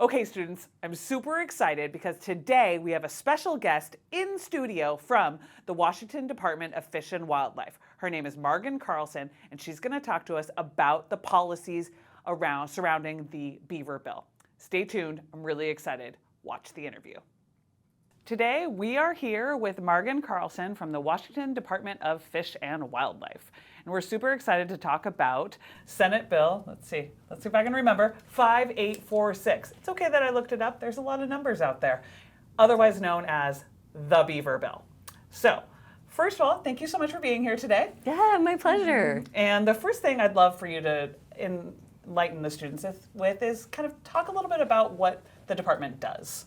Okay, students, I'm super excited because today we have a special guest in studio from the Washington Department of Fish and Wildlife. Her name is Margen Carlson, and she's going to talk to us about the policies surrounding the beaver bill. Stay tuned. I'm really excited. Watch the interview. Today we are here with Margen Carlson from the Washington Department of Fish and Wildlife. And we're super excited to talk about Senate Bill, let's see if I can remember, 5846. It's okay that I looked it up. There's a lot of numbers out there, otherwise known as the Beaver Bill. So, first of all, thank you so much for being here today. Yeah, my pleasure. And the first thing I'd love for you to enlighten the students with is kind of talk a little bit about what the department does.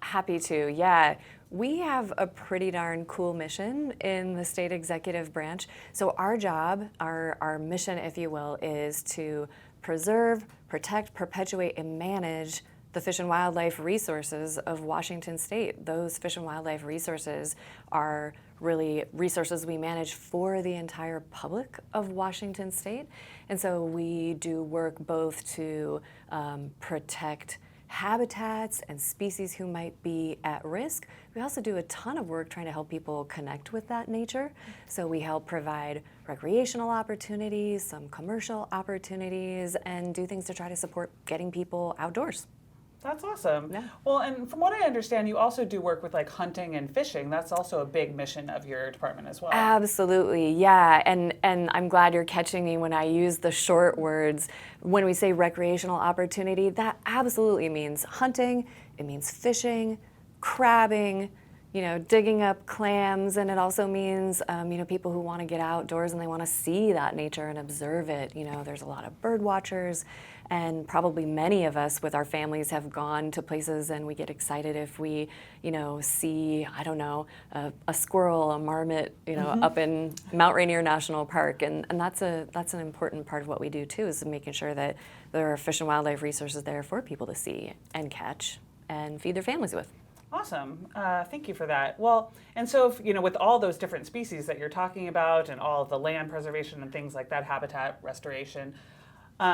Happy to, yeah. We have a pretty darn cool mission in the state executive branch. So our job, our mission, if you will, is to preserve, protect, perpetuate, and manage the fish and wildlife resources of Washington State. Those fish and wildlife resources are really resources we manage for the entire public of Washington State. And so we do work both to protect habitats and species who might be at risk. We also do a ton of work trying to help people connect with that nature. So we help provide recreational opportunities, some commercial opportunities, and do things to try to support getting people outdoors. That's awesome. Yeah. Well, and from what I understand, you also do work with like hunting and fishing. That's also a big mission of your department as well. Absolutely, yeah. And I'm glad you're catching me when I use the short words. When we say recreational opportunity, that absolutely means hunting, it means fishing, crabbing, digging up clams, and it also means, people who want to get outdoors and they want to see that nature and observe it. There's a lot of bird watchers, and probably many of us with our families have gone to places and we get excited if we, see, I don't know, a squirrel, a marmot, up in Mount Rainier National Park, and that's an important part of what we do too, is making sure that there are fish and wildlife resources there for people to see and catch and feed their families with. Awesome. Thank you for that. Well, and so, with all those different species that you're talking about and all of the land preservation and things like that, habitat restoration,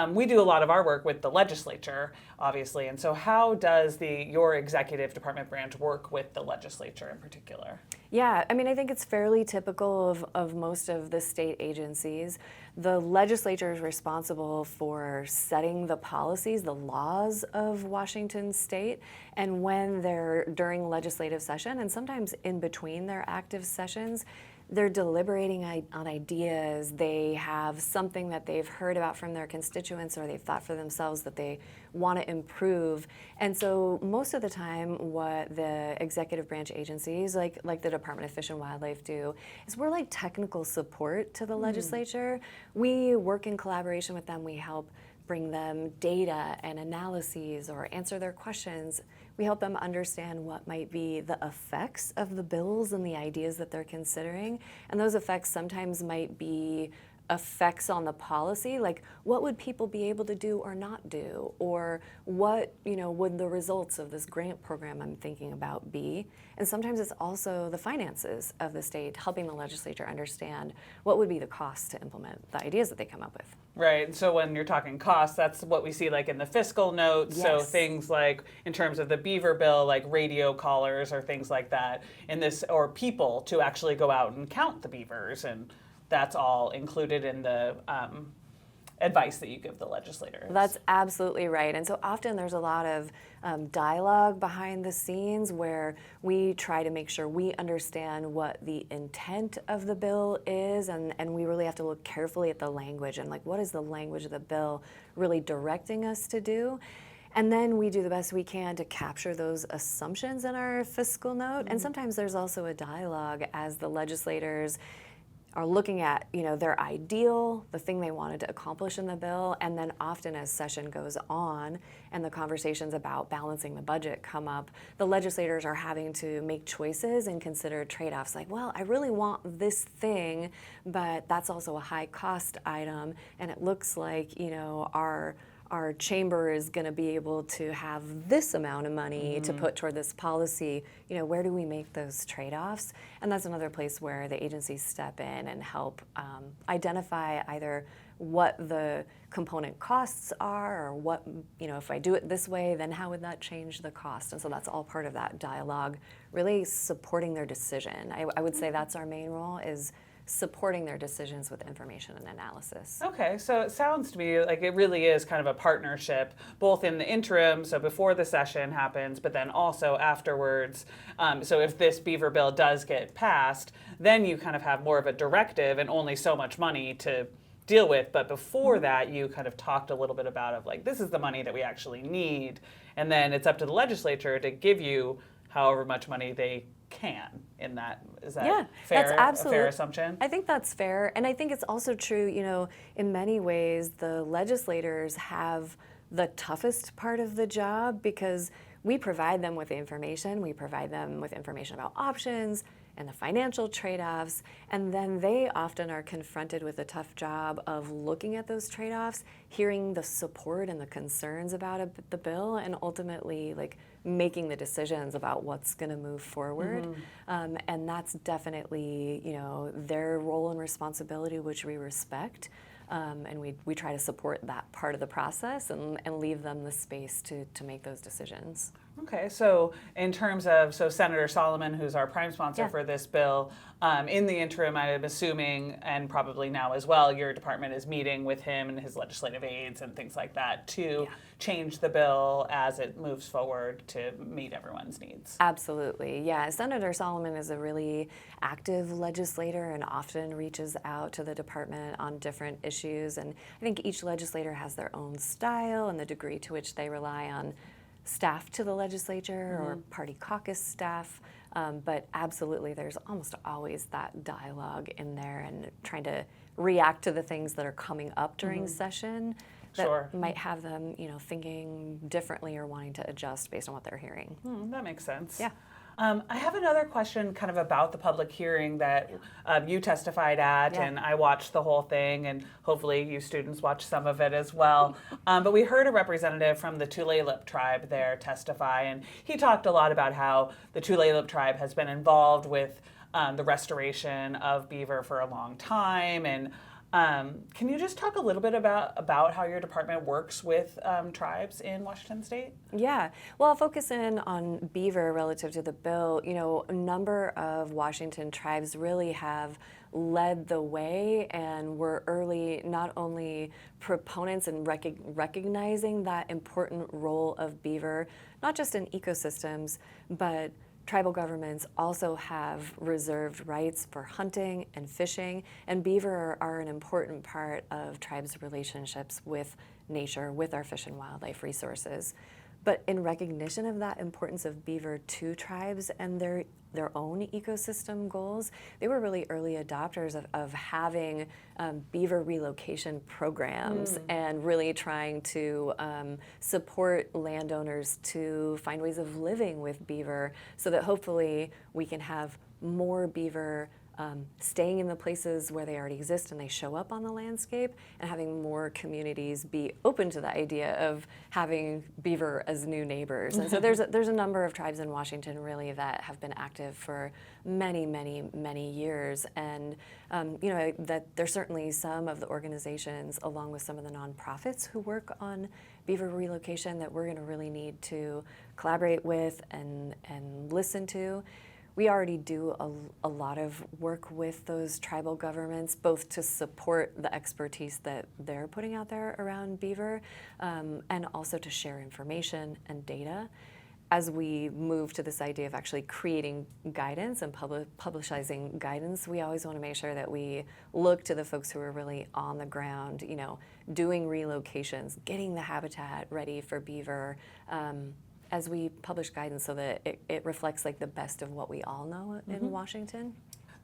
we do a lot of our work with the legislature, obviously. And so how does your executive department branch work with the legislature in particular? Yeah, I think it's fairly typical of most of the state agencies. The legislature is responsible for setting the policies, the laws of Washington State, and when they're during legislative session, and sometimes in between their active sessions, they're deliberating on ideas. They have something that they've heard about from their constituents or they've thought for themselves that they want to improve. And so most of the time what the executive branch agencies, like the Department of Fish and Wildlife do, is we're like technical support to the legislature. We work in collaboration with them. We help bring them data and analyses or answer their questions. We help them understand what might be the effects of the bills and the ideas that they're considering. And those effects sometimes might be effects on the policy, like what would people be able to do or not do? Or what, would the results of this grant program I'm thinking about be? And sometimes it's also the finances of the state, helping the legislature understand what would be the cost to implement the ideas that they come up with. Right. So when you're talking costs, that's what we see like in the fiscal notes. Yes. So things like in terms of the Beaver bill, like radio callers or things like that or people to actually go out and count the beavers. And that's all included in the advice that you give the legislators. That's absolutely right. And so often there's a lot of dialogue behind the scenes where we try to make sure we understand what the intent of the bill is, and we really have to look carefully at the language and what is the language of the bill really directing us to do. And then we do the best we can to capture those assumptions in our fiscal note. And sometimes there's also a dialogue as the legislators are looking at, their ideal, the thing they wanted to accomplish in the bill, and then often as session goes on and the conversations about balancing the budget come up, the legislators are having to make choices and consider trade-offs like, well, I really want this thing, but that's also a high cost item, and it looks like, our our chamber is going to be able to have this amount of money to put toward this policy. Where do we make those trade-offs? And that's another place where the agencies step in and help identify either what the component costs are, or what, if I do it this way, then how would that change the cost? And so that's all part of that dialogue, really supporting their decision. I would say that's our main role, is supporting their decisions with information and analysis. Okay, so it sounds to me like it really is kind of a partnership, both in the interim, so before the session happens, but then also afterwards. So if this Beaver bill does get passed, then you kind of have more of a directive and only so much money to deal with. But before that, you kind of talked a little bit about this is the money that we actually need. And then it's up to the legislature to give you however much money they can in that. Is that fair? That's a fair assumption? I think that's fair. And I think it's also true, in many ways, the legislators have the toughest part of the job, because we provide them with the information. We provide them with information about options and the financial trade-offs, and then they often are confronted with the tough job of looking at those trade-offs, hearing the support and the concerns about the bill, and ultimately making the decisions about what's going to move forward. And that's definitely their role and responsibility, which we respect. And we try to support that part of the process and leave them the space to make those decisions. Okay, so in terms of, Senator Solomon, who's our prime sponsor for this bill, in the interim, I'm assuming, and probably now as well, your department is meeting with him and his legislative aides and things like that to change the bill as it moves forward to meet everyone's needs. Absolutely, yeah. Senator Solomon is a really active legislator and often reaches out to the department on different issues. And I think each legislator has their own style and the degree to which they rely on staff to the legislature or party caucus staff, but absolutely there's almost always that dialogue in there and trying to react to the things that are coming up during session that might have them, thinking differently or wanting to adjust based on what they're hearing. That makes sense. Yeah. I have another question kind of about the public hearing that you testified at, and I watched the whole thing, and hopefully you students watched some of it as well. But we heard a representative from the Tulalip tribe there testify, and he talked a lot about how the Tulalip tribe has been involved with the restoration of beaver for a long time. And can you just talk a little bit about how your department works with tribes in Washington State? Yeah, well, I'll focus in on beaver relative to the bill. A number of Washington tribes really have led the way and were early not only proponents in recognizing that important role of beaver, not just in ecosystems, but tribal governments also have reserved rights for hunting and fishing, and beaver are an important part of tribes' relationships with nature, with our fish and wildlife resources. But in recognition of that importance of beaver to tribes and their own ecosystem goals, they were really early adopters of having beaver relocation programs and really trying to support landowners to find ways of living with beaver so that hopefully we can have more beaver staying in the places where they already exist and they show up on the landscape, and having more communities be open to the idea of having beaver as new neighbors. And so there's a number of tribes in Washington really that have been active for many, many, many years. And that there's certainly some of the organizations, along with some of the nonprofits who work on beaver relocation, that we're going to really need to collaborate with and listen to. We already do a lot of work with those tribal governments, both to support the expertise that they're putting out there around beaver, and also to share information and data. As we move to this idea of actually creating guidance and publicizing guidance, we always want to make sure that we look to the folks who are really on the ground, doing relocations, getting the habitat ready for beaver, as we publish guidance so that it reflects the best of what we all know in Washington.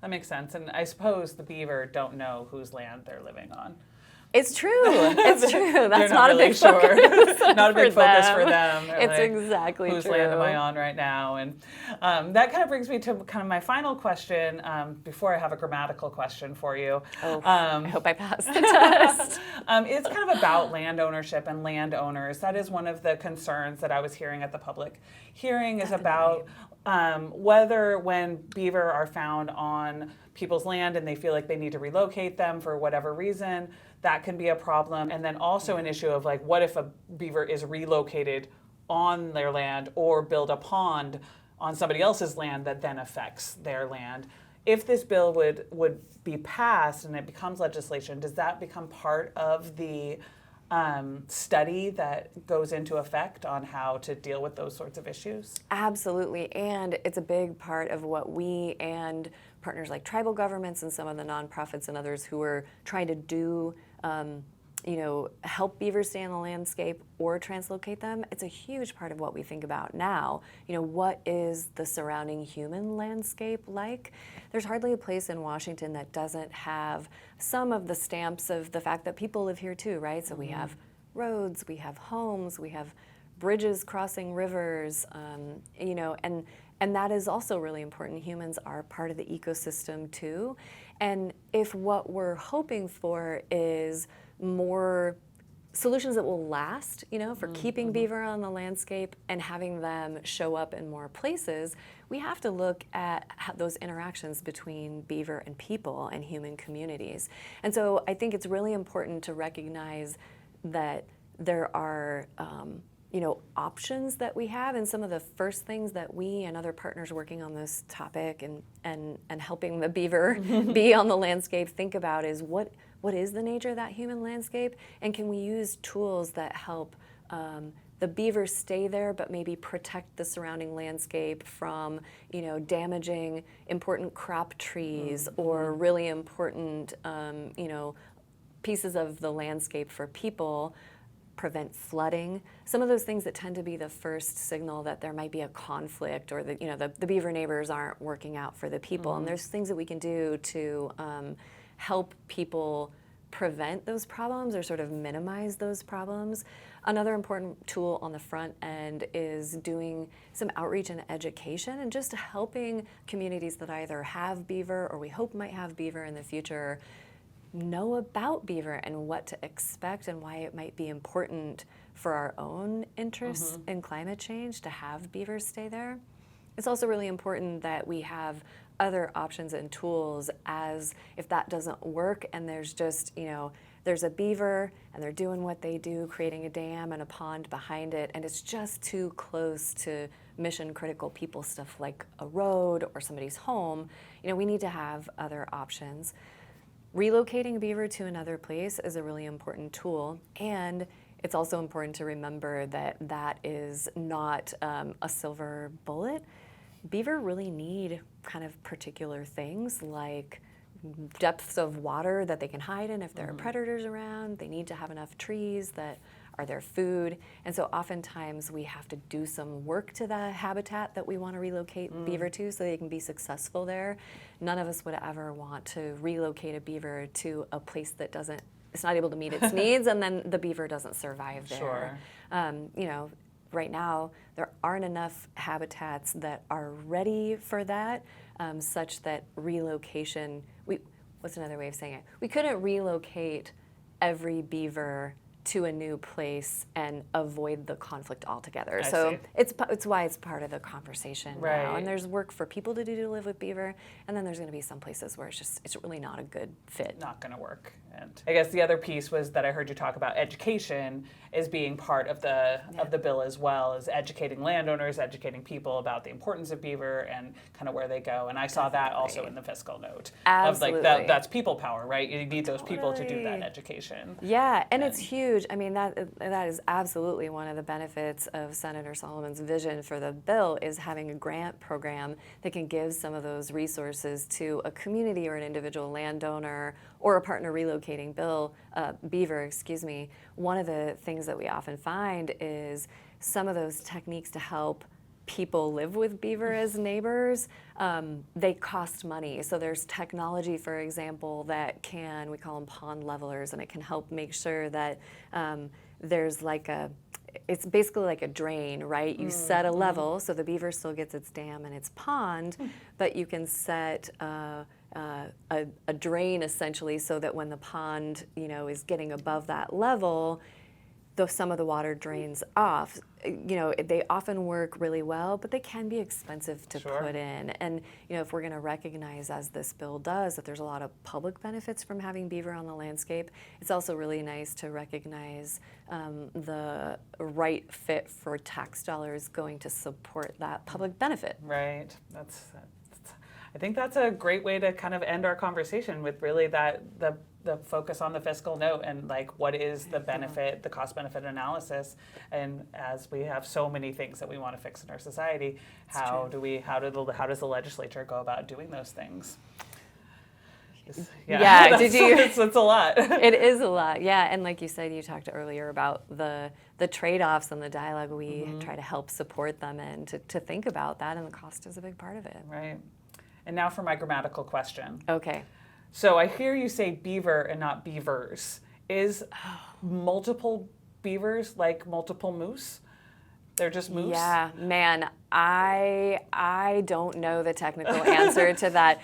That makes sense. And I suppose the beaver don't know whose land they're living on. It's true. It's true. That's not a really big sure. focus. Not a big for focus them. for them. They're It's like, exactly whose true. land am I on right now? And that kind of brings me to kind of my final question before I have a grammatical question for you. Oh, I hope I pass the test. It's kind of about land ownership and landowners. That is one of the concerns that I was hearing at the public hearing is about whether when beaver are found on people's land and they feel like they need to relocate them for whatever reason, that can be a problem. And then also an issue of like, what if a beaver is relocated on their land or build a pond on somebody else's land that then affects their land? If this bill would be passed and it becomes legislation, does that become part of the study that goes into effect on how to deal with those sorts of issues? Absolutely, and it's a big part of what we and partners like tribal governments and some of the nonprofits and others who are trying to do, help beavers stay in the landscape or translocate them. It's a huge part of what we think about now. What is the surrounding human landscape like? There's hardly a place in Washington that doesn't have some of the stamps of the fact that people live here too, right? So we have roads, we have homes, we have bridges crossing rivers, and that is also really important. Humans are part of the ecosystem too. And if what we're hoping for is more solutions that will last, for keeping beaver on the landscape and having them show up in more places, we have to look at those interactions between beaver and people and human communities. And so I think it's really important to recognize that there are options that we have, and some of the first things that we and other partners working on this topic and helping the beaver be on the landscape think about is what is the nature of that human landscape, and can we use tools that help the beaver stay there but maybe protect the surrounding landscape from damaging important crop trees or really important pieces of the landscape for people, prevent flooding, some of those things that tend to be the first signal that there might be a conflict or that the beaver neighbors aren't working out for the people. And there's things that we can do to help people prevent those problems or sort of minimize those problems. Another important tool on the front end is doing some outreach and education and just helping communities that either have beaver or we hope might have beaver in the future know about beaver and what to expect and why it might be important for our own interests in climate change to have beavers stay there. It's also really important that we have other options and tools as if that doesn't work and there's just, there's a beaver and they're doing what they do, creating a dam and a pond behind it, and it's just too close to mission critical people stuff like a road or somebody's home. We need to have other options. Relocating a beaver to another place is a really important tool, and it's also important to remember that that is not a silver bullet. Beaver really need kind of particular things like depths of water that they can hide in if there are predators around. They need to have enough trees that are their food, and so oftentimes we have to do some work to the habitat that we want to relocate beaver to so they can be successful there. None of us would ever want to relocate a beaver to a place that it's not able to meet its needs, and then the beaver doesn't survive there. Sure. Right now there aren't enough habitats that are ready for that, such that relocation, what's another way of saying it? We couldn't relocate every beaver to a new place and avoid the conflict altogether. I So see. it's why it's part of the conversation Right. now. And there's work for people to do to live with beaver, and then there's going to be some places where it's really not a good fit. Not going to work. And I guess the other piece was that I heard you talk about education as being part of the bill as well, as educating landowners, educating people about the importance of beaver and kind of where they go. And I saw that also in the fiscal note. Absolutely. Of like that's people power, right? You need those people to do that education. Yeah, and it's huge. I mean, that is absolutely one of the benefits of Senator Solomon's vision for the bill is having a grant program that can give some of those resources to a community or an individual landowner or a partner relocating beaver. One of the things that we often find is some of those techniques to help people live with beaver as neighbors, they cost money. So there's technology, for example, that we call them pond levelers, and it can help make sure that there's it's basically like a drain, right? You set a level so the beaver still gets its dam and its pond, but you can set a drain essentially so that when the pond, is getting above that level, though some of the water drains off. They often work really well, but they can be expensive to put in. And if we're going to recognize, as this bill does, that there's a lot of public benefits from having beaver on the landscape, it's also really nice to recognize the right fit for tax dollars going to support that public benefit. Right. I think that's a great way to kind of end our conversation with really the focus on the fiscal note and what is the benefit, the cost benefit analysis. And as we have so many things that we want to fix in our society, how does the legislature go about doing those things? It's a lot. It is a lot, yeah. And like you said, you talked earlier about the trade-offs and the dialogue we try to help support them in to think about that, and the cost is a big part of it. Right. And now for my grammatical question. Okay. So I hear you say beaver and not beavers. Is multiple beavers like multiple moose? They're just moose? Yeah, man, I don't know the technical answer to that.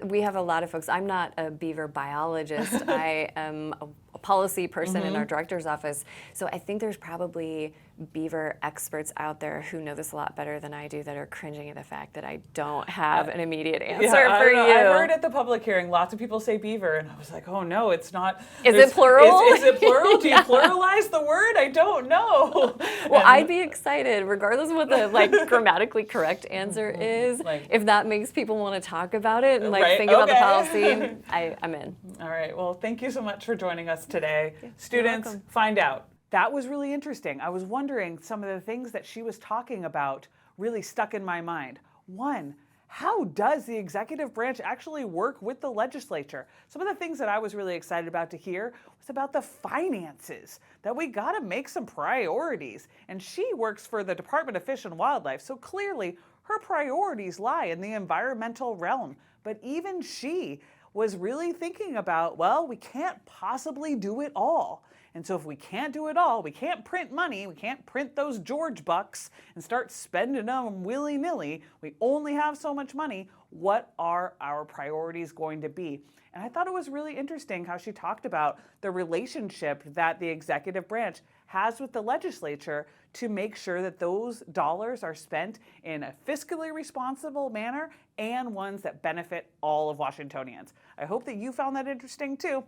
We have a lot of folks. I'm not a beaver biologist. I am a policy person in our director's office. So I think there's probably beaver experts out there who know this a lot better than I do that are cringing at the fact that I don't have an immediate answer for you. I heard at the public hearing lots of people say beaver, and I was like, oh no, it's not. Is it plural? Is it plural? Do you pluralize the word? I don't know. Well, I'd be excited, regardless of what the grammatically correct answer is. If that makes people want to talk about it and think about the policy, I'm in. All right. Well, thank you so much for joining us today. Students, find out. That was really interesting. I was wondering, some of the things that she was talking about really stuck in my mind. One, how does the executive branch actually work with the legislature? Some of the things that I was really excited about to hear was about the finances, that we got to make some priorities. And she works for the Department of Fish and Wildlife, so clearly her priorities lie in the environmental realm. But even she was really thinking about, well, we can't possibly do it all. And so if we can't do it all, we can't print money, we can't print those George bucks and start spending them willy-nilly. We only have so much money. What are our priorities going to be? And I thought it was really interesting how she talked about the relationship that the executive branch has with the legislature to make sure that those dollars are spent in a fiscally responsible manner and ones that benefit all of Washingtonians. I hope that you found that interesting too.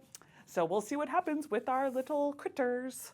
So we'll see what happens with our little critters.